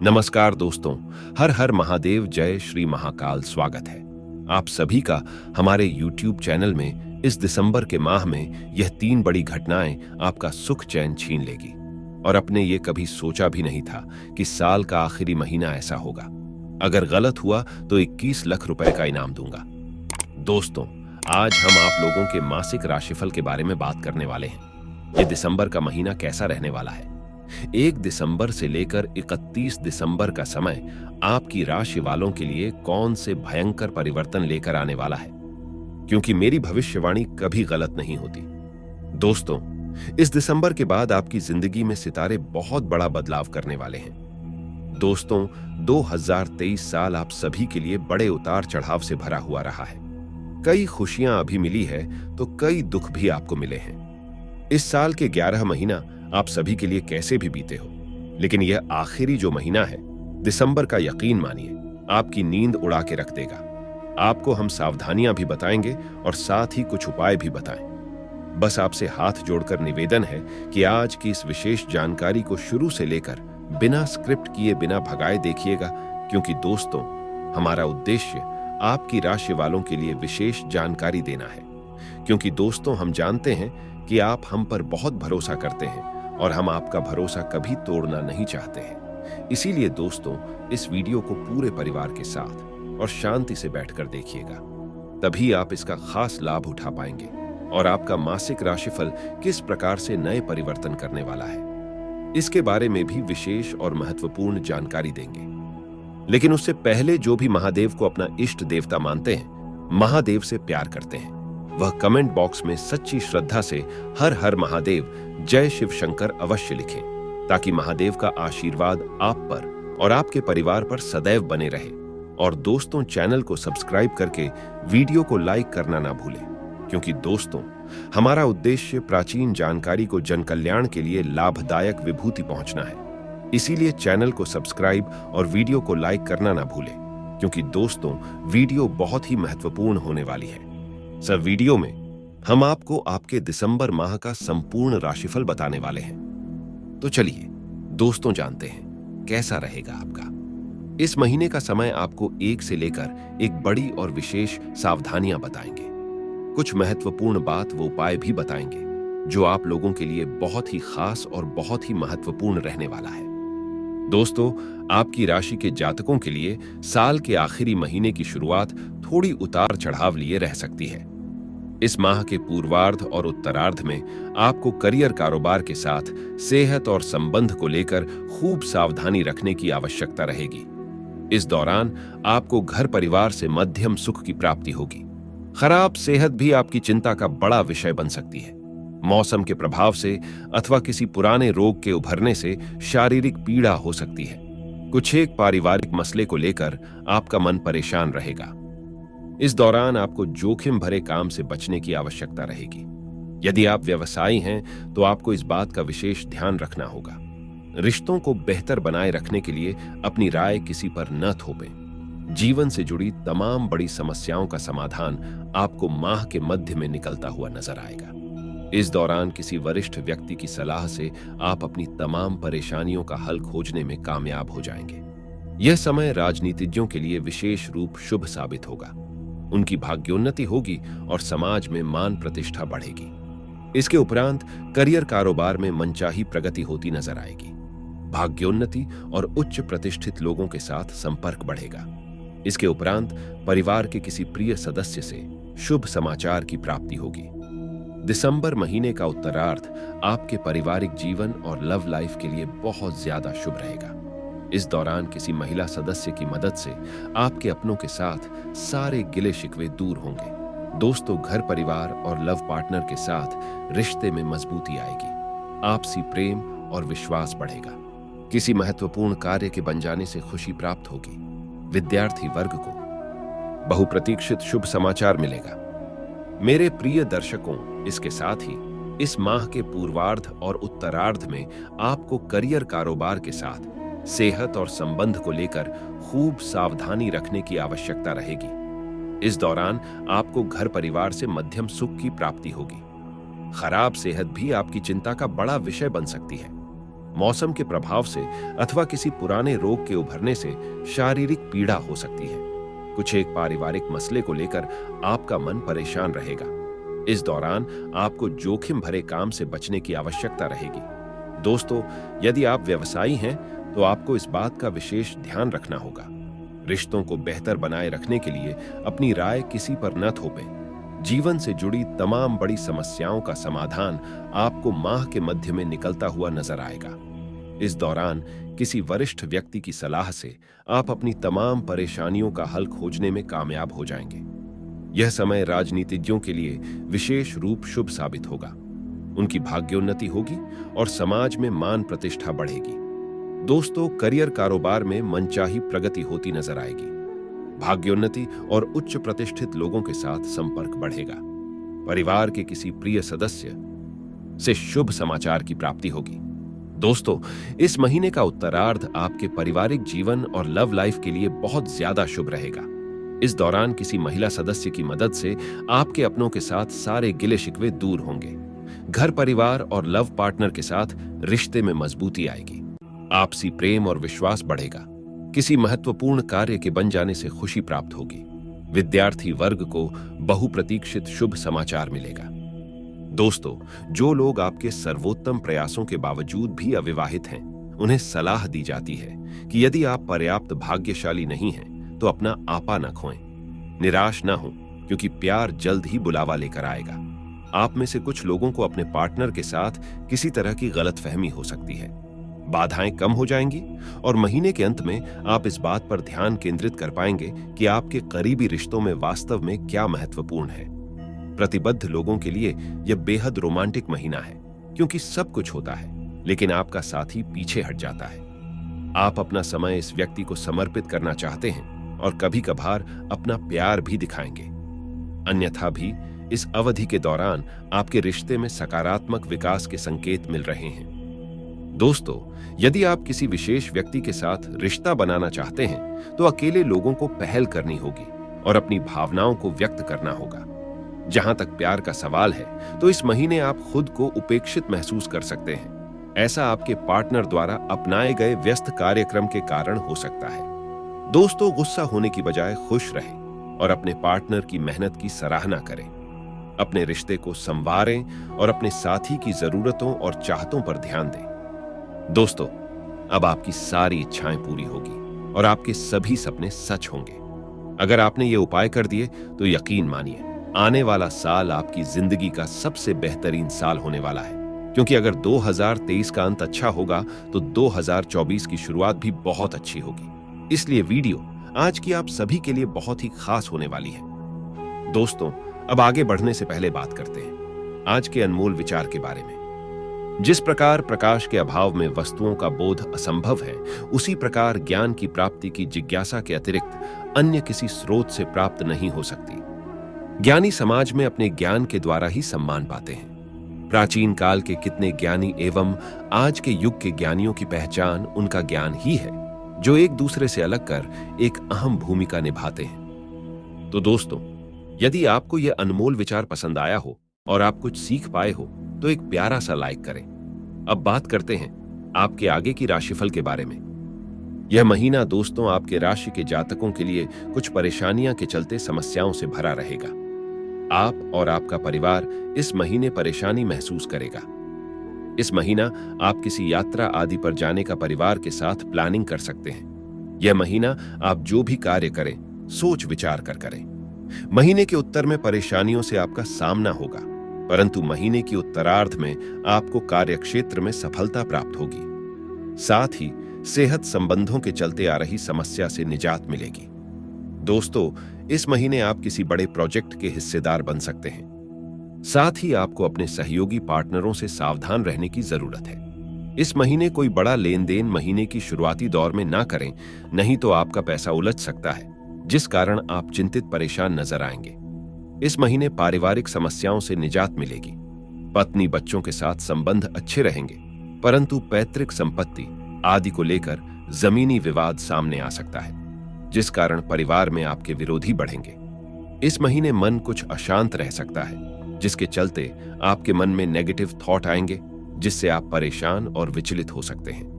नमस्कार दोस्तों। हर हर महादेव, जय श्री महाकाल। स्वागत है आप सभी का हमारे YouTube चैनल में। इस दिसंबर के माह में यह 3 बड़ी घटनाएं आपका सुख चैन छीन लेगी और अपने ये कभी सोचा भी नहीं था कि साल का आखिरी महीना ऐसा होगा। अगर गलत हुआ तो 21 लाख रुपए का इनाम दूंगा। दोस्तों, आज हम आप लोगों के मासिक राशिफल के बारे में बात करने वाले हैं। ये दिसंबर का महीना कैसा रहने वाला है। 1 दिसंबर से लेकर 31 दिसंबर का समय आपकी राशि वालों के लिए कौन से भयंकर परिवर्तन लेकर आने वाला है, क्योंकि मेरी भविष्यवाणी कभी गलत नहीं होती। दोस्तों, इस दिसंबर के बाद आपकी जिंदगी में सितारे बहुत बड़ा बदलाव करने वाले हैं। दोस्तों, 2023 साल आप सभी के लिए बड़े उतार चढ़ाव से भरा हुआ रहा है। कई खुशियां अभी मिली है तो कई दुख भी आपको मिले हैं। इस साल के 11 महीना आप सभी के लिए कैसे भी बीते हो, लेकिन यह आखिरी जो महीना है दिसंबर का, यकीन मानिए आपकी नींद उड़ा के रख देगा। आपको हम सावधानियां भी बताएंगे और साथ ही कुछ उपाय भी बताएं। बस आपसे हाथ जोड़कर निवेदन है कि आज की इस विशेष जानकारी को शुरू से लेकर बिना स्क्रिप्ट किए, बिना भगाए देखिएगा, क्योंकि दोस्तों, हमारा उद्देश्य आपकी राशि वालों के लिए विशेष जानकारी देना है। क्योंकि दोस्तों, हम जानते हैं कि आप हम पर बहुत भरोसा करते हैं और हम आपका भरोसा कभी तोड़ना नहीं चाहते हैं। इसीलिए दोस्तों, इस वीडियो को पूरे परिवार के साथ और शांति से बैठकर देखिएगा, तभी आप इसका खास लाभ उठा पाएंगे और आपका मासिक राशिफल किस प्रकार से नए परिवर्तन करने वाला है, इसके बारे में भी विशेष और महत्वपूर्ण जानकारी देंगे। लेकिन उससे पहले, जो भी महादेव को अपना इष्ट देवता मानते हैं, महादेव से प्यार करते हैं, वह कमेंट बॉक्स में सच्ची श्रद्धा से हर हर महादेव, जय शिव शंकर अवश्य लिखें, ताकि महादेव का आशीर्वाद आप पर और आपके परिवार पर सदैव बने रहे। और दोस्तों, चैनल को सब्सक्राइब करके वीडियो को लाइक करना ना भूलें, क्योंकि दोस्तों, हमारा उद्देश्य प्राचीन जानकारी को जन कल्याण के लिए लाभदायक विभूति पहुंचना है। इसीलिए चैनल को सब्सक्राइब और वीडियो को लाइक करना ना भूलें, क्योंकि दोस्तों, वीडियो बहुत ही महत्वपूर्ण होने वाली है। सर, वीडियो में हम आपको आपके दिसंबर माह का संपूर्ण राशिफल बताने वाले हैं। तो चलिए दोस्तों, जानते हैं कैसा रहेगा आपका इस महीने का समय। आपको एक से लेकर एक बड़ी और विशेष सावधानियां बताएंगे। कुछ महत्वपूर्ण बात व उपाय भी बताएंगे जो आप लोगों के लिए बहुत ही खास और बहुत ही महत्वपूर्ण रहने वाला है। दोस्तों, आपकी राशि के जातकों के लिए साल के आखिरी महीने की शुरुआत थोड़ी उतार चढ़ाव लिए रह सकती है। इस माह के पूर्वार्ध और उत्तरार्ध में आपको करियर, कारोबार के साथ सेहत और संबंध को लेकर खूब सावधानी रखने की आवश्यकता रहेगी। इस दौरान आपको घर परिवार से मध्यम सुख की प्राप्ति होगी। खराब सेहत भी आपकी चिंता का बड़ा विषय बन सकती है। मौसम के प्रभाव से अथवा किसी पुराने रोग के उभरने से शारीरिक पीड़ा हो सकती है। कुछ एक पारिवारिक मसले को लेकर आपका मन परेशान रहेगा। इस दौरान आपको जोखिम भरे काम से बचने की आवश्यकता रहेगी। यदि आप व्यवसायी हैं तो आपको इस बात का विशेष ध्यान रखना होगा। रिश्तों को बेहतर बनाए रखने के लिए अपनी राय किसी पर न थोपें। जीवन से जुड़ी तमाम बड़ी समस्याओं का समाधान आपको माह के मध्य में निकलता हुआ नजर आएगा। इस दौरान किसी वरिष्ठ व्यक्ति की सलाह से आप अपनी तमाम परेशानियों का हल खोजने में कामयाब हो जाएंगे। यह समय राजनीतिज्ञों के लिए विशेष रूप शुभ साबित होगा। उनकी भाग्योन्नति होगी और समाज में मान प्रतिष्ठा बढ़ेगी। इसके उपरांत करियर, कारोबार में मनचाही प्रगति होती नजर आएगी। भाग्योन्नति और उच्च प्रतिष्ठित लोगों के साथ संपर्क बढ़ेगा। इसके उपरांत परिवार के किसी प्रिय सदस्य से शुभ समाचार की प्राप्ति होगी। दिसंबर महीने का उत्तरार्ध आपके पारिवारिक जीवन और लव लाइफ के लिए बहुत ज्यादा शुभ रहेगा। इस दौरान किसी महिला सदस्य की मदद से आपके अपनों के साथ सारे गिले शिकवे दूर होंगे। दोस्तों, घर परिवार और लव पार्टनर के साथ रिश्ते में मजबूती आएगी। आपसी प्रेम और विश्वास बढ़ेगा। किसी महत्वपूर्ण कार्य के बन जाने से खुशी प्राप्त होगी। विद्यार्थी वर्ग को बहुप्रतीक्षित शुभ समाचार मिलेगा। मेरे प्रिय दर्शकों, इसके साथ ही इस माह के पूर्वार्ध और उत्तरार्ध में आपको करियर, कारोबार के साथ सेहत और संबंध को लेकर खूब सावधानी रखने की आवश्यकता रहेगी। इस दौरान आपको घर परिवार से मध्यम सुख की प्राप्ति होगी। खराब सेहत भी आपकी चिंता का बड़ा विषय बन सकती है। मौसम के प्रभाव से अथवा किसी पुराने रोग के उभरने से शारीरिक पीड़ा हो सकती है। कुछ एक पारिवारिक मसले को लेकर आपका मन परेशान रहेगा। इस दौरान आपको जोखिम भरे काम से बचने की आवश्यकता रहेगी। दोस्तों, यदि आप व्यवसायी हैं तो आपको इस बात का विशेष ध्यान रखना होगा। रिश्तों को बेहतर बनाए रखने के लिए अपनी राय किसी पर न थोपें। जीवन से जुड़ी तमाम बड़ी समस्याओं का समाधान आपको माह के मध्य में निकलता हुआ नजर आएगा। इस दौरान किसी वरिष्ठ व्यक्ति की सलाह से आप अपनी तमाम परेशानियों का हल खोजने में कामयाब हो जाएंगे। यह समय राजनीतिज्ञों के लिए विशेष रूप शुभ साबित होगा। उनकी भाग्योन्नति होगी और समाज में मान प्रतिष्ठा बढ़ेगी। दोस्तों, करियर कारोबार में मनचाही प्रगति होती नजर आएगी। भाग्योन्नति और उच्च प्रतिष्ठित लोगों के साथ संपर्क बढ़ेगा। परिवार के किसी प्रिय सदस्य से शुभ समाचार की प्राप्ति होगी। दोस्तों, इस महीने का उत्तरार्ध आपके पारिवारिक जीवन और लव लाइफ के लिए बहुत ज्यादा शुभ रहेगा। इस दौरान किसी महिला सदस्य की मदद से आपके अपनों के साथ सारे गिले शिकवे दूर होंगे। घर परिवार और लव पार्टनर के साथ रिश्ते में मजबूती आएगी। आपसी प्रेम और विश्वास बढ़ेगा। किसी महत्वपूर्ण कार्य के बन जाने से खुशी प्राप्त होगी। विद्यार्थी वर्ग को बहुप्रतीक्षित शुभ समाचार मिलेगा। दोस्तों, जो लोग आपके सर्वोत्तम प्रयासों के बावजूद भी अविवाहित हैं, उन्हें सलाह दी जाती है कि यदि आप पर्याप्त भाग्यशाली नहीं हैं, तो अपना आपा न खोएं। निराश न हो, क्योंकि प्यार जल्द ही बुलावा लेकर आएगा। आप में से कुछ लोगों को अपने पार्टनर के साथ किसी तरह की गलतफहमी हो सकती है। बाधाएं कम हो जाएंगी और महीने के अंत में आप इस बात पर ध्यान केंद्रित कर पाएंगे कि आपके करीबी रिश्तों में वास्तव में क्या महत्वपूर्ण है। प्रतिबद्ध लोगों के लिए यह बेहद रोमांटिक महीना है, क्योंकि सब कुछ होता है, लेकिन आपका साथी पीछे हट जाता है। आप अपना समय इस व्यक्ति को समर्पित करना चाहते हैं और कभी कभार अपना प्यार भी दिखाएंगे। अन्यथा भी इस अवधि के दौरान आपके रिश्ते में सकारात्मक विकास के संकेत मिल रहे हैं। दोस्तों, यदि आप किसी विशेष व्यक्ति के साथ रिश्ता बनाना चाहते हैं, तो अकेले लोगों को पहल करनी होगी और अपनी भावनाओं को व्यक्त करना होगा। जहां तक प्यार का सवाल है, तो इस महीने आप खुद को उपेक्षित महसूस कर सकते हैं। ऐसा आपके पार्टनर द्वारा अपनाए गए व्यस्त कार्यक्रम के कारण हो सकता है। दोस्तों, गुस्सा होने की बजाय खुश रहें और अपने पार्टनर की मेहनत की सराहना करें। अपने रिश्ते को संवारें और अपने साथी की जरूरतों और चाहतों पर ध्यान दें। दोस्तों, अब आपकी सारी इच्छाएं पूरी होगी और आपके सभी सपने सच होंगे। अगर आपने ये उपाय कर दिए, तो यकीन मानिए, आने वाला साल आपकी जिंदगी का सबसे बेहतरीन साल होने वाला है। क्योंकि अगर 2023 का अंत अच्छा होगा, तो 2024 की शुरुआत भी बहुत अच्छी होगी। इसलिए वीडियो आज की आप सभी के लिए बहुत ही खास होने वाली है। दोस्तों, अब आगे बढ़ने से पहले बात करते हैं आज के अनमोल विचार के बारे में। जिस प्रकार प्रकाश के अभाव में वस्तुओं का बोध असंभव है, उसी प्रकार ज्ञान की प्राप्ति की जिज्ञासा के अतिरिक्त अन्य किसी स्रोत से प्राप्त नहीं हो सकती। ज्ञानी समाज में अपने ज्ञान के द्वारा ही सम्मान पाते हैं। प्राचीन काल के कितने ज्ञानी एवं आज के युग के ज्ञानियों की पहचान उनका ज्ञान ही है, जो एक दूसरे से अलग कर एक अहम भूमिका निभाते हैं। तो दोस्तों, यदि आपको यह अनमोल विचार पसंद आया हो और आप कुछ सीख पाए हो, तो एक प्यारा सा लाइक करें। अब बात करते हैं आपके आगे की राशिफल के बारे में। यह महीना दोस्तों आपके राशि के जातकों के लिए कुछ परेशानियां के चलते समस्याओं से भरा रहेगा। आप और आपका परिवार इस महीने परेशानी महसूस करेगा। इस महीना आप किसी यात्रा आदि पर जाने का परिवार के साथ प्लानिंग कर सकते हैं। यह महीना आप जो भी कार्य करें, सोच विचार कर करें। महीने के उत्तर में परेशानियों से आपका सामना होगा, परंतु महीने की उत्तरार्ध में आपको कार्यक्षेत्र में सफलता प्राप्त होगी। साथ ही सेहत संबंधों के चलते आ रही समस्या से निजात मिलेगी। दोस्तों, इस महीने आप किसी बड़े प्रोजेक्ट के हिस्सेदार बन सकते हैं। साथ ही आपको अपने सहयोगी पार्टनरों से सावधान रहने की जरूरत है। इस महीने कोई बड़ा लेन देन महीने की शुरुआती दौर में ना करें, नहीं तो आपका पैसा उलझ सकता है, जिस कारण आप चिंतित परेशान नजर आएंगे। इस महीने पारिवारिक समस्याओं से निजात मिलेगी। पत्नी बच्चों के साथ संबंध अच्छे रहेंगे, परंतु पैतृक संपत्ति आदि को लेकर जमीनी विवाद सामने आ सकता है, जिस कारण परिवार में आपके विरोधी बढ़ेंगे। इस महीने मन कुछ अशांत रह सकता है, जिसके चलते आपके मन में नेगेटिव थॉट आएंगे। जिससे आप परेशान और विचलित हो सकते हैं।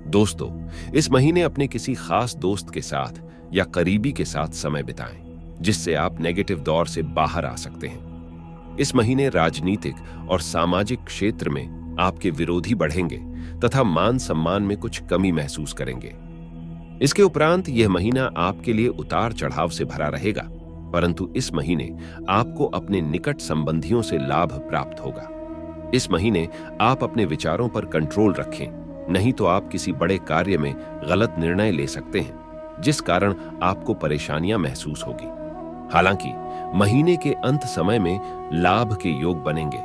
दोस्तों, इस महीने अपने किसी खास दोस्त के साथ या करीबी के साथ समय बिताएं, जिससे आप नेगेटिव दौर से बाहर आ सकते हैं। इस महीने राजनीतिक और सामाजिक क्षेत्र में आपके विरोधी बढ़ेंगे तथा मान सम्मान में कुछ कमी महसूस करेंगे। इसके उपरांत यह महीना आपके लिए उतार चढ़ाव से भरा रहेगा, परंतु इस महीने आपको अपने निकट संबंधियों से लाभ प्राप्त होगा। इस महीने आप अपने विचारों पर कंट्रोल रखें, नहीं तो आप किसी बड़े कार्य में गलत निर्णय ले सकते हैं, जिस कारण आपको परेशानियां महसूस होगी। हालांकि महीने के अंत समय में लाभ के योग बनेंगे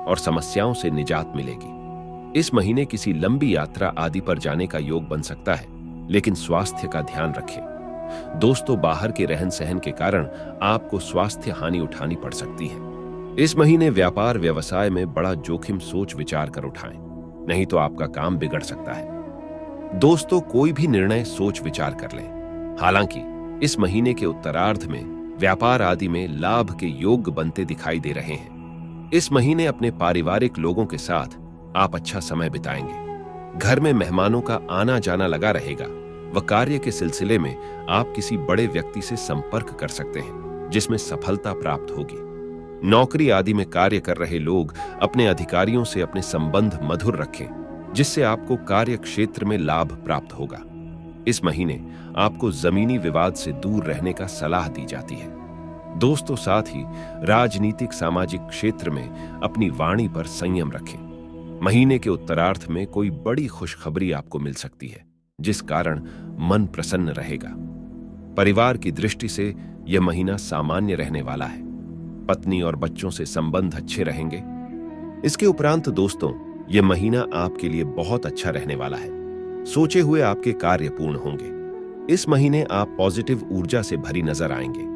और समस्याओं से निजात मिलेगी। इस महीने किसी लंबी यात्रा आदि पर जाने का योग बन सकता है, लेकिन स्वास्थ्य का ध्यान रखें। दोस्तों, बाहर के रहन सहन के कारण आपको स्वास्थ्य हानि उठानी पड़ सकती है। इस महीने व्यापार व्यवसाय में बड़ा जोखिम सोच विचार कर उठाएं, नहीं तो आपका काम बिगड़ सकता है। दोस्तों, कोई भी निर्णय सोच विचार कर लें। हालांकि इस महीने के उत्तरार्ध में व्यापार आदि में लाभ के योग बनते दिखाई दे रहे हैं। इस महीने अपने पारिवारिक लोगों के साथ आप अच्छा समय बिताएंगे। घर में मेहमानों का आना जाना लगा रहेगा व कार्य के सिलसिले में आप किसी बड़े व्यक्ति से संपर्क कर सकते हैं, जिसमें सफलता प्राप्त होगी। नौकरी आदि में कार्य कर रहे लोग अपने अधिकारियों से अपने संबंध मधुर रखें, जिससे आपको कार्य क्षेत्र में लाभ प्राप्त होगा। इस महीने आपको जमीनी विवाद से दूर रहने का सलाह दी जाती है। दोस्तों, साथ ही राजनीतिक सामाजिक क्षेत्र में अपनी वाणी पर संयम रखें। महीने के उत्तरार्ध में कोई बड़ी खुशखबरी आपको मिल सकती है, जिस कारण मन प्रसन्न रहेगा। परिवार की दृष्टि से यह महीना सामान्य रहने वाला है। पत्नी और बच्चों से संबंध अच्छे रहेंगे। इसके उपरांत दोस्तों, यह महीना आपके लिए बहुत अच्छा रहने वाला है। सोचे हुए आपके कार्य पूर्ण होंगे। इस महीने आप पॉजिटिव ऊर्जा से भरी नजर आएंगे।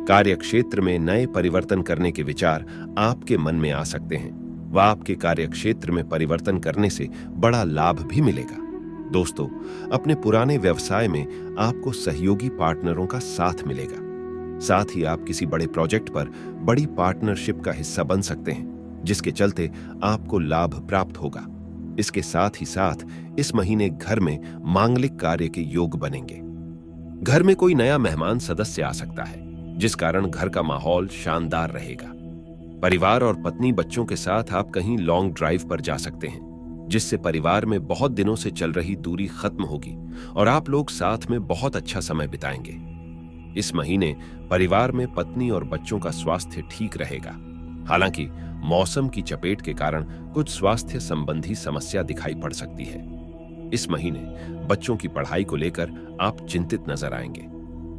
कार्य क्षेत्र में नए परिवर्तन करने के विचार आपके मन में आ सकते हैं व आपके कार्य क्षेत्र में परिवर्तन करने से बड़ा लाभ भी मिलेगा। दोस्तों, अपने पुराने व्यवसाय में आपको सहयोगी पार्टनरों का साथ मिलेगा। साथ ही आप किसी बड़े प्रोजेक्ट पर बड़ी पार्टनरशिप का हिस्सा बन सकते हैं, जिसके चलते आपको लाभ प्राप्त होगा। इसके साथ ही साथ इस महीने घर में मांगलिक कार्य के योग बनेंगे। घर में कोई नया मेहमान सदस्य आ सकता है, जिस कारण घर का माहौल शानदार रहेगा। परिवार और पत्नी बच्चों के साथ आप कहीं लॉन्ग ड्राइव पर जा सकते हैं, जिससे परिवार में बहुत दिनों से चल रही दूरी खत्म होगी और आप लोग साथ में बहुत अच्छा समय बिताएंगे। इस महीने परिवार में पत्नी और बच्चों का स्वास्थ्य ठीक रहेगा। हालांकि मौसम की चपेट के कारण कुछ स्वास्थ्य संबंधी समस्या दिखाई पड़ सकती है। इस महीने बच्चों की पढ़ाई को लेकर आप चिंतित नजर आएंगे।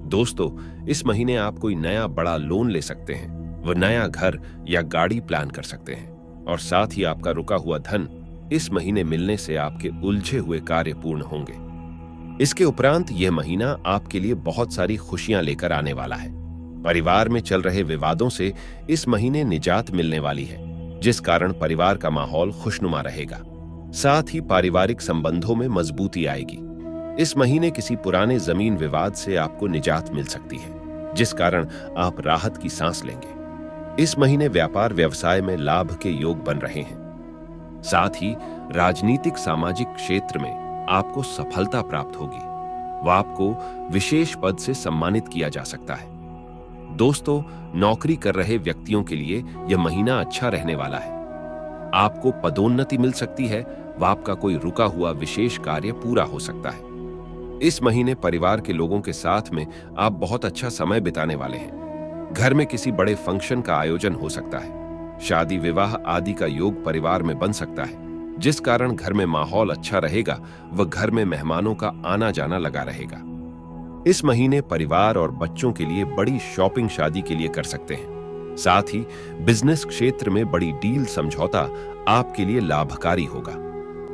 दोस्तों, इस महीने आप कोई नया बड़ा लोन ले सकते हैं, वह नया घर या गाड़ी प्लान कर सकते हैं और साथ ही आपका रुका हुआ धन इस महीने मिलने से आपके उलझे हुए कार्य पूर्ण होंगे। इसके उपरांत यह महीना आपके लिए बहुत सारी खुशियां लेकर आने वाला है। परिवार में चल रहे विवादों से इस महीने निजात मिलने वाली है, जिस कारण परिवार का माहौल खुशनुमा रहेगा। साथ ही पारिवारिक संबंधों में मजबूती आएगी। इस महीने किसी पुराने जमीन विवाद से आपको निजात मिल सकती है, जिस कारण आप राहत की सांस लेंगे। इस महीने व्यापार व्यवसाय में लाभ के योग बन रहे हैं। साथ ही राजनीतिक सामाजिक क्षेत्र में आपको सफलता प्राप्त होगी व आपको विशेष पद से सम्मानित किया जा सकता है। दोस्तों, नौकरी कर रहे व्यक्तियों के लिए यह महीना अच्छा रहने वाला है। आपको पदोन्नति मिल सकती है व आपका कोई रुका हुआ विशेष कार्य पूरा हो सकता है। इस महीने परिवार के लोगों के साथ में आप बहुत अच्छा समय बिताने वाले हैं। घर में किसी बड़े फंक्शन का आयोजन हो सकता है। शादी विवाह आदि का योग परिवार में बन सकता है, जिस कारण घर में माहौल अच्छा रहेगा व घर में मेहमानों का आना जाना लगा रहेगा। इस महीने परिवार और बच्चों के लिए बड़ी शॉपिंग शादी के लिए कर सकते हैं। साथ ही बिजनेस क्षेत्र में बड़ी डील समझौता आपके लिए लाभकारी होगा।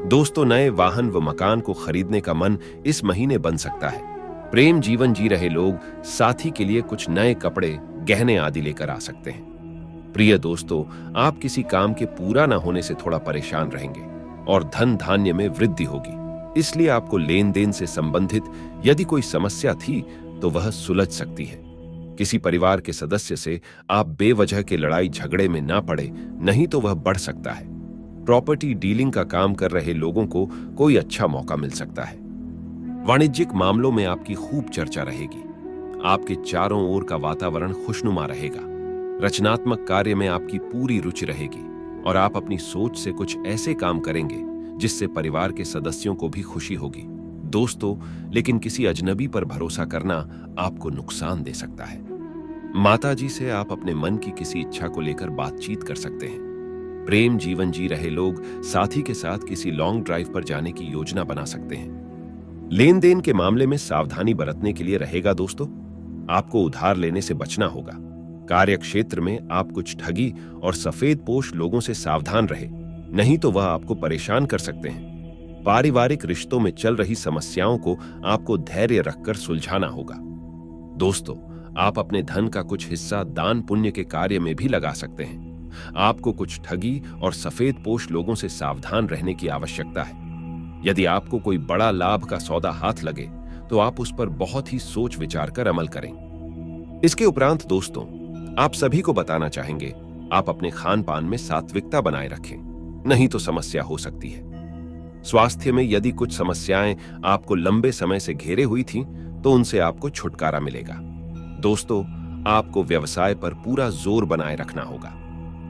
दोस्तों, नए वाहन व मकान को खरीदने का मन इस महीने बन सकता है। प्रेम जीवन जी रहे लोग साथी के लिए कुछ नए कपड़े, गहने आदि लेकर आ सकते हैं। प्रिय दोस्तों, आप किसी काम के पूरा न होने से थोड़ा परेशान रहेंगे और धन धान्य में वृद्धि होगी। इसलिए आपको लेन देन से संबंधित यदि कोई समस्या थी तो वह सुलझ सकती है। किसी परिवार के सदस्य से आप बेवजह के लड़ाई झगड़े में ना पड़े, नहीं तो वह बढ़ सकता है। प्रॉपर्टी डीलिंग का काम कर रहे लोगों को कोई अच्छा मौका मिल सकता है। वाणिज्यिक मामलों में आपकी खूब चर्चा रहेगी। आपके चारों ओर का वातावरण खुशनुमा रहेगा। रचनात्मक कार्य में आपकी पूरी रुचि रहेगी और आप अपनी सोच से कुछ ऐसे काम करेंगे जिससे परिवार के सदस्यों को भी खुशी होगी। दोस्तों, लेकिन किसी अजनबी पर भरोसा करना आपको नुकसान दे सकता है। माताजी से आप अपने मन की किसी इच्छा को लेकर बातचीत कर सकते हैं। प्रेम जीवन जी रहे लोग साथी के साथ किसी लॉन्ग ड्राइव पर जाने की योजना बना सकते हैं। लेन देन के मामले में सावधानी बरतने के लिए रहेगा दोस्तों। आपको उधार लेने से बचना होगा। कार्य क्षेत्र में आप कुछ ठगी और सफेद पोश लोगों से सावधान रहे, नहीं तो वह आपको परेशान कर सकते हैं। पारिवारिक रिश्तों में चल रही समस्याओं को आपको धैर्य रखकर सुलझाना होगा। दोस्तों, आप अपने धन का कुछ हिस्सा दान पुण्य के कार्य में भी लगा सकते हैं। आपको कुछ ठगी और सफेद पोश लोगों से सावधान रहने की आवश्यकता है। यदि आपको कोई बड़ा लाभ का सौदा हाथ लगे तो आप उस पर बहुत ही सोच विचार कर अमल करें। इसके उपरांत दोस्तों, आप सभी को बताना चाहेंगे, आप अपने खान पान में सात्विकता बनाए रखें, नहीं तो समस्या हो सकती है। स्वास्थ्य में यदि कुछ समस्याएं आपको लंबे समय से घेरे हुई थीं, तो उनसे आपको छुटकारा मिलेगा। दोस्तों, आपको व्यवसाय पर पूरा जोर बनाए रखना होगा।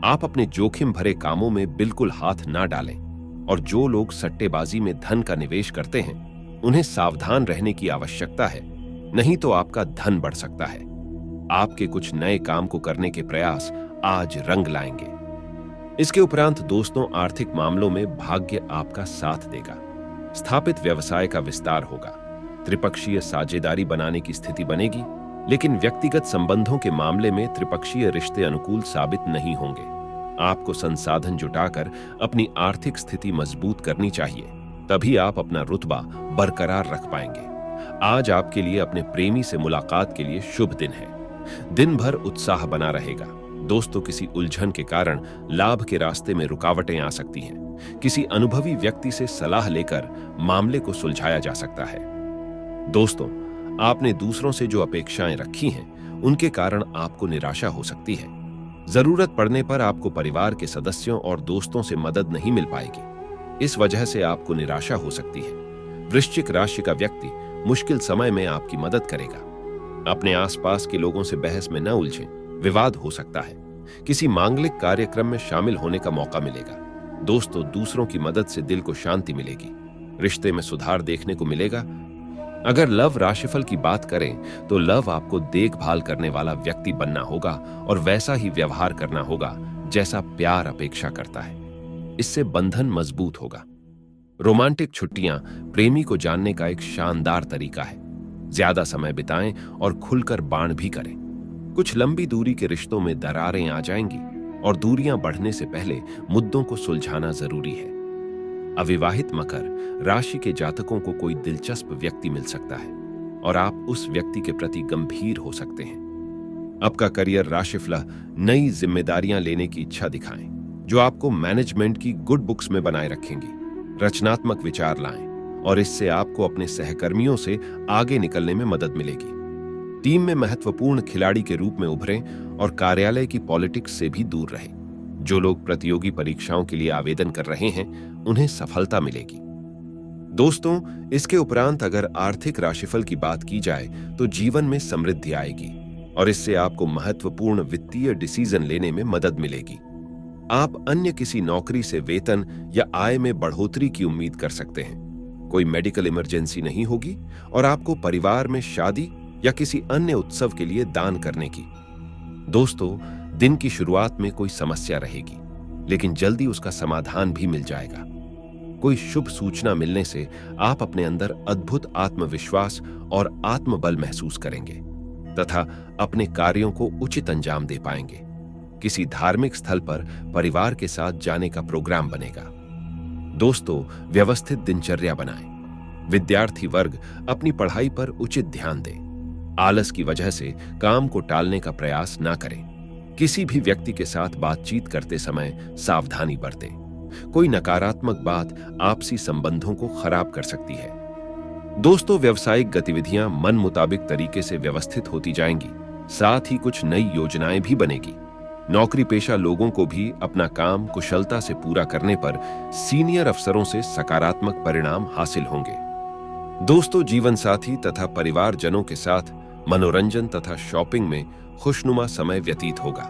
आप अपने जोखिम भरे कामों में बिल्कुल हाथ ना डालें और जो लोग सट्टेबाजी में धन का निवेश करते हैं, उन्हें सावधान रहने की आवश्यकता है, नहीं तो आपका धन बढ़ सकता है। आपके कुछ नए काम को करने के प्रयास आज रंग लाएंगे। इसके उपरांत दोस्तों, आर्थिक मामलों में भाग्य आपका साथ देगा। स्थापित व्यवसाय का विस्तार होगा। त्रिपक्षीय साझेदारी बनाने की स्थिति बनेगी, लेकिन व्यक्तिगत संबंधों के मामले में त्रिपक्षीय रिश्ते अनुकूल साबित नहीं होंगे। आपको संसाधन जुटाकर अपनी आर्थिक स्थिति मजबूत करनी चाहिए, तभी आप अपना रुतबा बरकरार रख पाएंगे। आज आपके लिए अपने प्रेमी से मुलाकात के लिए शुभ दिन है। दिन भर उत्साह बना रहेगा। दोस्तों, किसी उलझन के कारण लाभ के रास्ते में रुकावटें आ सकती हैं। किसी अनुभवी व्यक्ति से सलाह लेकर मामले को सुलझाया जा सकता है। दोस्तों, आपने दूसरों से जो अपेक्षाएं रखी हैं, उनके कारण आपको निराशा हो सकती है। जरूरत पड़ने पर आपको परिवार के सदस्यों और दोस्तों से मदद नहीं मिल पाएगी। इस वजह से आपको निराशा हो सकती है। वृश्चिक राशि का व्यक्ति मुश्किल समय में आपकी मदद करेगा। अपने आसपास के लोगों से बहस में न उलझें, विवाद हो सकता है। किसी मांगलिक कार्यक्रम में शामिल होने का मौका मिलेगा। दोस्तों, दूसरों की मदद से दिल को शांति मिलेगी। रिश्ते में सुधार देखने को मिलेगा। अगर लव राशिफल की बात करें तो लव आपको देखभाल करने वाला व्यक्ति बनना होगा और वैसा ही व्यवहार करना होगा जैसा प्यार अपेक्षा करता है। इससे बंधन मजबूत होगा। रोमांटिक छुट्टियां प्रेमी को जानने का एक शानदार तरीका है। ज्यादा समय बिताएं और खुलकर बाण भी करें। कुछ लंबी दूरी के रिश्तों में दरारें आ जाएंगी और दूरियां बढ़ने से पहले मुद्दों को सुलझाना जरूरी है। अविवाहित मकर राशि के जातकों को कोई दिलचस्प व्यक्ति मिल सकता है और आप उस व्यक्ति के प्रति गंभीर हो सकते हैं। आपका करियर राशिफल नई जिम्मेदारियां लेने की इच्छा दिखाएं, जो आपको मैनेजमेंट की गुड बुक्स में बनाए रखेंगी। रचनात्मक विचार लाएं और इससे आपको अपने सहकर्मियों से आगे निकलने में मदद मिलेगी। टीम में महत्वपूर्ण खिलाड़ी के रूप में उभरें और कार्यालय की पॉलिटिक्स से भी दूर रहें। जो लोग प्रतियोगी परीक्षाओं के लिए आवेदन कर रहे हैं, उन्हें सफलता मिलेगी। दोस्तों, इसके उपरांत अगर आर्थिक राशिफल की बात की जाए तो जीवन में समृद्धि आएगी और इससे आपको महत्वपूर्ण वित्तीय डिसीजन लेने में मदद मिलेगी। आप अन्य किसी नौकरी से वेतन या आय में बढ़ोतरी की उम्मीद कर सकते हैं। कोई मेडिकल इमरजेंसी नहीं होगी और आपको परिवार में शादी या किसी अन्य उत्सव के लिए दान करने की। दोस्तों, दिन की शुरुआत में कोई समस्या रहेगी, लेकिन जल्दी उसका समाधान भी मिल जाएगा। कोई शुभ सूचना मिलने से आप अपने अंदर अद्भुत आत्मविश्वास और आत्मबल महसूस करेंगे तथा अपने कार्यों को उचित अंजाम दे पाएंगे। किसी धार्मिक स्थल पर परिवार के साथ जाने का प्रोग्राम बनेगा। दोस्तों, व्यवस्थित दिनचर्या बनाएं। विद्यार्थी वर्ग अपनी पढ़ाई पर उचित ध्यान दें। आलस की वजह से काम को टालने का प्रयास ना करें। किसी भी व्यक्ति के साथ बातचीत करते समय सावधानी बरतें। कोई नकारात्मक बात आपसी संबंधों को खराब कर सकती है। दोस्तों, व्यवसायिक गतिविधियां मन मुताबिक तरीके से व्यवस्थित होती जाएंगी। साथ ही कुछ नई योजनाएं भी बनेगी। नौकरी पेशा लोगों को भी अपना काम कुशलता से पूरा करने पर सीनियर अफसरों से सकारात्मक परिणाम हासिल होंगे। दोस्तों, जीवन साथी तथा परिवारजनों के साथ मनोरंजन तथा शॉपिंग में खुशनुमा समय व्यतीत होगा।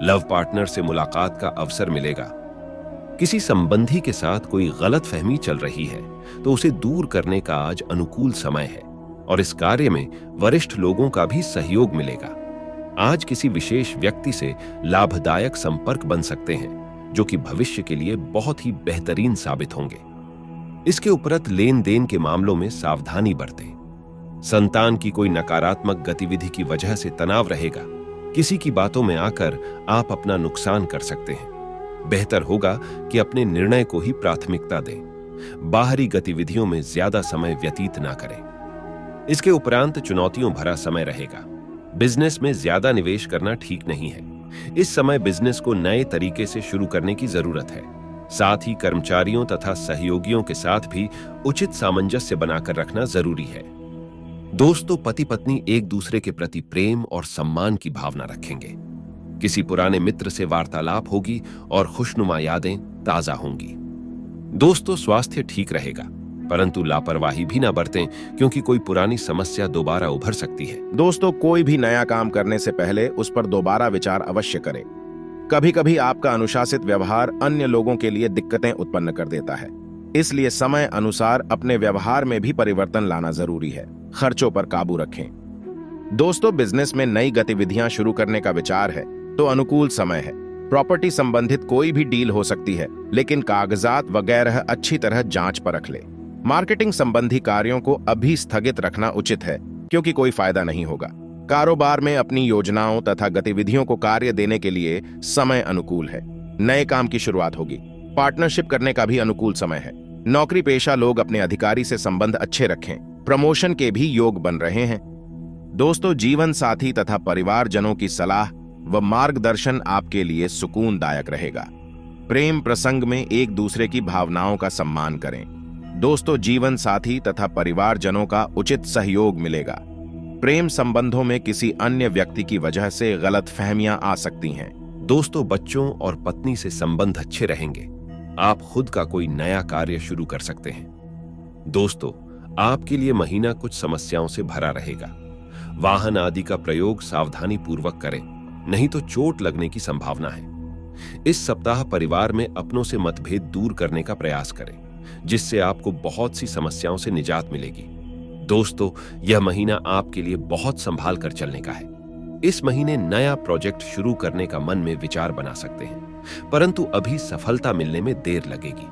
लव पार्टनर से मुलाकात का अवसर मिलेगा। किसी संबंधी के साथ कोई गलत फहमी चल रही है तो उसे दूर करने का आज अनुकूल समय है और इस कार्य में वरिष्ठ लोगों का भी सहयोग मिलेगा। आज किसी विशेष व्यक्ति से लाभदायक संपर्क बन सकते हैं जो कि भविष्य के लिए बहुत ही बेहतरीन साबित होंगे। इसके उपरांत लेन देन के मामलों में सावधानी बरतें। संतान की कोई नकारात्मक गतिविधि की वजह से तनाव रहेगा। किसी की बातों में आकर आप अपना नुकसान कर सकते हैं। बेहतर होगा कि अपने निर्णय को ही प्राथमिकता दें। बाहरी गतिविधियों में ज्यादा समय व्यतीत ना करें। इसके उपरांत चुनौतियों भरा समय रहेगा। बिजनेस में ज्यादा निवेश करना ठीक नहीं है। इस समय बिजनेस को नए तरीके से शुरू करने की जरूरत है। साथ ही कर्मचारियों तथा सहयोगियों के साथ भी उचित सामंजस्य बनाकर रखना जरूरी है। दोस्तों, पति पत्नी एक दूसरे के प्रति प्रेम और सम्मान की भावना रखेंगे। किसी पुराने मित्र से वार्तालाप होगी और खुशनुमा यादें ताजा होंगी। दोस्तों, स्वास्थ्य ठीक रहेगा, परंतु लापरवाही भी ना बरतें क्योंकि कोई पुरानी समस्या दोबारा उभर सकती है। दोस्तों, कोई भी नया काम करने से पहले उस पर दोबारा विचार अवश्य करें। कभी कभी आपका अनुशासित व्यवहार अन्य लोगों के लिए दिक्कतें उत्पन्न कर देता है, इसलिए समय अनुसार अपने व्यवहार में भी परिवर्तन लाना जरूरी है। खर्चों पर काबू रखें। दोस्तों, बिजनेस में नई गतिविधियां शुरू करने का विचार है तो अनुकूल समय है। प्रॉपर्टी संबंधित कोई भी डील हो सकती है, लेकिन कागजात वगैरह अच्छी तरह जांच परख ले। मार्केटिंग संबंधी कार्यों को अभी स्थगित रखना उचित है क्योंकि कोई फायदा नहीं होगा। कारोबार में अपनी योजनाओं तथा गतिविधियों को कार्य देने के लिए समय अनुकूल है। नए काम की शुरुआत होगी। पार्टनरशिप करने का भी अनुकूल समय है। नौकरी पेशा लोग अपने अधिकारी से संबंध अच्छे रखें। प्रमोशन के भी योग बन रहे हैं। दोस्तों, जीवन साथी तथा परिवारजनों की सलाह व मार्गदर्शन आपके लिए सुकूनदायक रहेगा। प्रेम प्रसंग में एक दूसरे की भावनाओं का सम्मान करें। दोस्तों, जीवन साथी तथा परिवारजनों का उचित सहयोग मिलेगा। प्रेम संबंधों में किसी अन्य व्यक्ति की वजह से गलतफहमियां आ सकती हैं। दोस्तों, बच्चों और पत्नी से संबंध अच्छे रहेंगे। आप खुद का कोई नया कार्य शुरू कर सकते हैं। दोस्तों, आपके लिए महीना कुछ समस्याओं से भरा रहेगा। वाहन आदि का प्रयोग सावधानी पूर्वक करें, नहीं तो चोट लगने की संभावना है। इस सप्ताह परिवार में अपनों से मतभेद दूर करने का प्रयास करें, जिससे आपको बहुत सी समस्याओं से निजात मिलेगी। दोस्तों, यह महीना आपके लिए बहुत संभाल कर चलने का है। इस महीने नया प्रोजेक्ट शुरू करने का मन में विचार बना सकते हैं, परंतु अभी सफलता मिलने में देर लगेगी।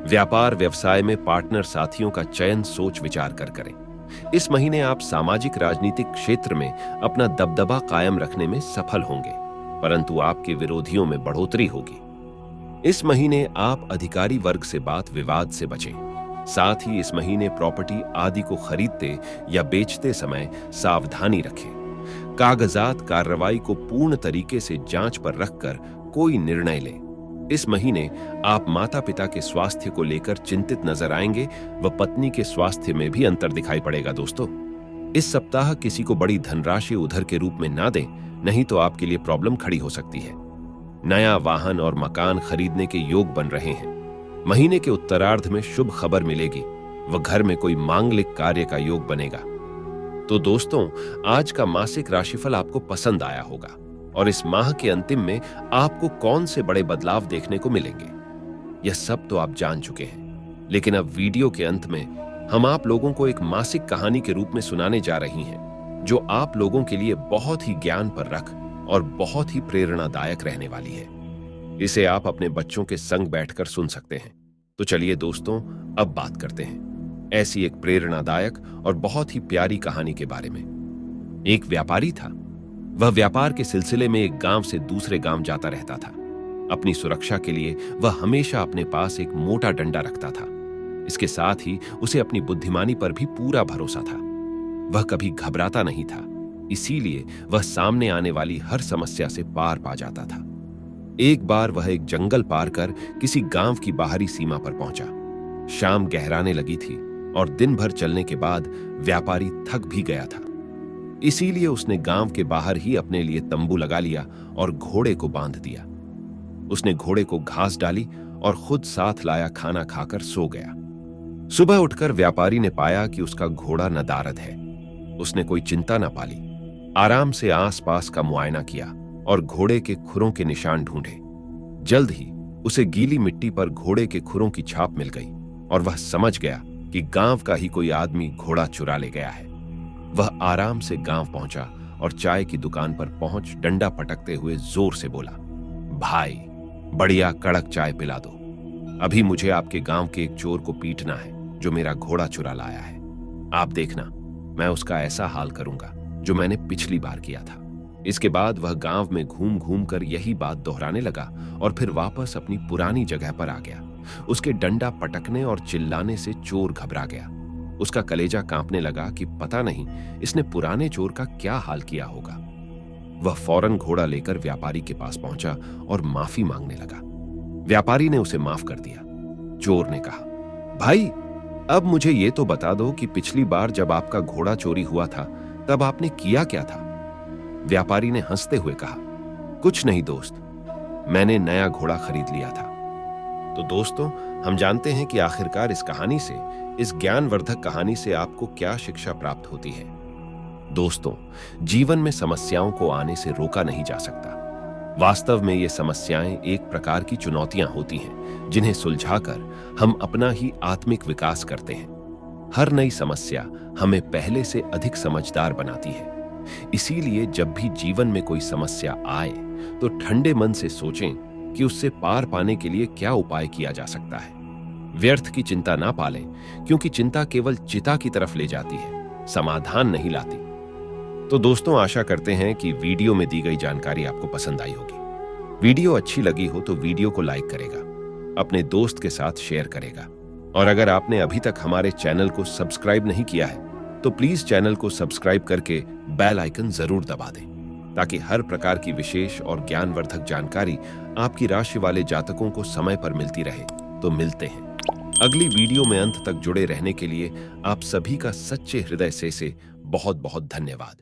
व्यापार व्यवसाय में पार्टनर साथियों का चयन सोच विचार कर करें। इस महीने आप सामाजिक राजनीतिक क्षेत्र में अपना दबदबा कायम रखने में सफल होंगे, परंतु आपके विरोधियों में बढ़ोतरी होगी। इस महीने आप अधिकारी वर्ग से बात विवाद से बचें। साथ ही इस महीने प्रॉपर्टी आदि को खरीदते या बेचते समय सावधानी रखें। कागजात कार्रवाई को पूर्ण तरीके से जांच पर रखकर कोई निर्णय लें। इस महीने आप माता पिता के स्वास्थ्य को लेकर चिंतित नजर आएंगे व पत्नी के स्वास्थ्य में भी अंतर दिखाई पड़ेगा। दोस्तों, इस सप्ताह किसी को बड़ी धनराशि उधार के रूप में ना दें, नहीं तो आपके लिए प्रॉब्लम खड़ी हो सकती है। नया वाहन और मकान खरीदने के योग बन रहे हैं। महीने के उत्तरार्ध में शुभ खबर मिलेगी व घर में कोई मांगलिक कार्य का योग बनेगा। तो दोस्तों, आज का मासिक राशिफल आपको पसंद आया होगा और इस माह के अंतिम में आपको कौन से बड़े बदलाव देखने को मिलेंगे, यह सब तो आप जान चुके हैं। लेकिन अब वीडियो के अंत में हम आप लोगों को एक मासिक कहानी के रूप में सुनाने जा रही हैं, जो आप लोगों के लिए बहुत ही ज्ञान पर रख और बहुत ही प्रेरणादायक रहने वाली है। इसे आप अपने बच्चों के संग बैठकर सुन सकते हैं। तो चलिए दोस्तों, अब बात करते हैं ऐसी एक प्रेरणादायक और बहुत ही प्यारी कहानी के बारे में। एक व्यापारी था। वह व्यापार के सिलसिले में एक गांव से दूसरे गांव जाता रहता था। अपनी सुरक्षा के लिए वह हमेशा अपने पास एक मोटा डंडा रखता था। इसके साथ ही उसे अपनी बुद्धिमानी पर भी पूरा भरोसा था। वह कभी घबराता नहीं था, इसीलिए वह सामने आने वाली हर समस्या से पार पा जाता था। एक बार वह एक जंगल पार कर किसी गांव की बाहरी सीमा पर पहुंचा। शाम गहराने लगी थी और दिन भर चलने के बाद व्यापारी थक भी गया था। इसीलिए उसने गांव के बाहर ही अपने लिए तंबू लगा लिया और घोड़े को बांध दिया। उसने घोड़े को घास डाली और खुद साथ लाया खाना खाकर सो गया। सुबह उठकर व्यापारी ने पाया कि उसका घोड़ा नदारद है। उसने कोई चिंता न पाली, आराम से आसपास का मुआयना किया और घोड़े के खुरों के निशान ढूंढे। जल्द ही उसे गीली मिट्टी पर घोड़े के खुरों की छाप मिल गई और वह समझ गया कि गांव का ही कोई आदमी घोड़ा चुरा ले गया है। वह आराम से गांव पहुंचा और चाय की दुकान पर पहुंच डंडा पटकते हुए जोर से बोला, भाई बढ़िया कड़क चाय पिला दो। अभी मुझे आपके गांव के एक चोर को पीटना है जो मेरा घोड़ा चुरा लाया है। आप देखना, मैं उसका ऐसा हाल करूंगा जो मैंने पिछली बार किया था। इसके बाद वह गांव में घूम घूम कर यही बात दोहराने लगा और फिर वापस अपनी पुरानी जगह पर आ गया। उसके डंडा पटकने और चिल्लाने से चोर घबरा गया। उसका कलेजा कांपने लगा कि पता नहीं इसने पुराने चोर का क्या हाल किया होगा। वह फौरन घोड़ा लेकर व्यापारी के पास पहुंचा और माफी मांगने लगा। व्यापारी ने उसे माफ कर दिया। चोर ने कहा, भाई अब मुझे ये तो बता दो कि पिछली बार जब आपका घोड़ा चोरी हुआ था तब आपने किया क्या था? व्यापारी ने हंसते हुए कहा, कुछ नहीं दोस्त, मैंने नया घोड़ा खरीद लिया था। तो दोस्तों, हम जानते हैं कि आखिरकार इस कहानी से, इस ज्ञानवर्धक कहानी से आपको क्या शिक्षा प्राप्त होती है। दोस्तों, जीवन में समस्याओं को आने से रोका नहीं जा सकता। वास्तव में ये समस्याएं एक प्रकार की चुनौतियां होती हैं जिन्हें सुलझाकर हम अपना ही आत्मिक विकास करते हैं। हर नई समस्या हमें पहले से अधिक समझदार बनाती है। इसीलिए जब भी जीवन में कोई समस्या आए तो ठंडे मन से सोचें कि उससे पार पाने के लिए क्या उपाय किया जा सकता है। व्यर्थ की चिंता ना पालें, क्योंकि चिंता केवल चिता की तरफ ले जाती है, समाधान नहीं लाती। तो दोस्तों, आशा करते हैं कि वीडियो में दी गई जानकारी आपको पसंद आई होगी। वीडियो अच्छी लगी हो तो वीडियो को लाइक करेगा, अपने दोस्त के साथ शेयर करेगा, और अगर आपने अभी तक हमारे चैनल को सब्सक्राइब नहीं किया है तो प्लीज चैनल को सब्सक्राइब करके बेल आइकन जरूर दबा दें, ताकि हर प्रकार की विशेष और ज्ञानवर्धक जानकारी आपकी राशि वाले जातकों को समय पर मिलती रहे। तो मिलते हैं अगली वीडियो में। अंत तक जुड़े रहने के लिए आप सभी का सच्चे हृदय से बहुत बहुत धन्यवाद।